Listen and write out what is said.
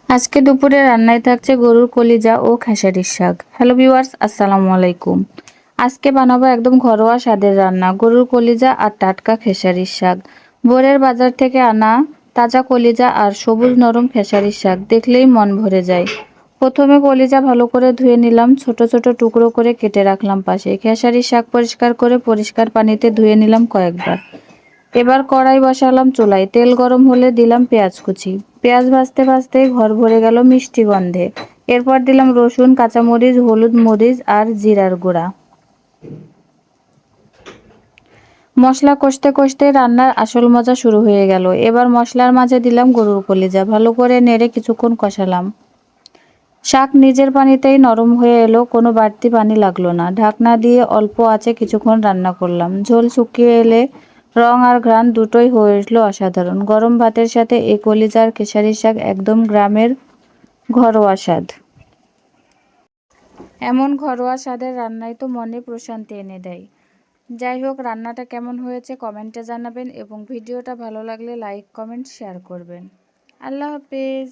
আজকে দুপুরে রান্নায় থাকছে গরুর কলিজা ও খেসারির শাক। হ্যালো ভিউয়ার্স, আসসালামু আলাইকুম। আজকে বানাবো একদম ঘরোয়া স্বাদের রান্না, গরুর কলিজা আর টাটকা খেসারির শাক। ভোরের বাজার থেকে আনা তাজা কলিজা আর সবুজ নরম খেসারির শাক দেখলেই মন ভরে যায়। প্রথমে কলিজা ভালো করে ধুয়ে নিলাম, ছোট ছোট টুকরো করে কেটে রাখলাম পাশে। খেসারির শাক পরিষ্কার করে পরিষ্কার পানিতে ধুয়ে নিলাম কয়েকবার। এবার কড়াই বসালাম চুলায়, তেল গরম হলে দিলাম পেঁয়াজ কুচি। পেঁয়াজ ভাজতে ভাজতেই ঘর ভরে গেল মিষ্টি গন্ধে। এরপর দিলাম রসুন, কাঁচামরিচ, হলুদ, মরিচ আর জিরার গুঁড়া। মশলা কষতে কষতে রান্নার আসল মজা শুরু হয়ে গেল। এবার মশলার মাঝে দিলাম গরুর কলিজা, ভালো করে নেড়ে কিছুক্ষণ কষালাম। শাক নিজের পানিতেই নরম হয়ে এলো, কোনো বাড়তি পানি লাগলো না। ঢাকনা দিয়ে অল্প আঁচে কিছুক্ষণ রান্না করলাম। ঝোল শুকিয়ে এলে রং আর ঘ্রাণ দুটোই হয়ে উঠলো অসাধারণ। গরম ভাতের সাথে এই কলিজার খেসারির শাক একদম গ্রামের ঘরোয়া স্বাদ। এমন ঘরোয়া স্বাদের রান্নাই তো মনে প্রশান্তি এনে দেয়। যাই হোক, রান্নাটা কেমন হয়েছে কমেন্টে জানাবেন এবং ভিডিওটা ভালো লাগলে লাইক, কমেন্ট, শেয়ার করবেন। আল্লাহ হাফেজ।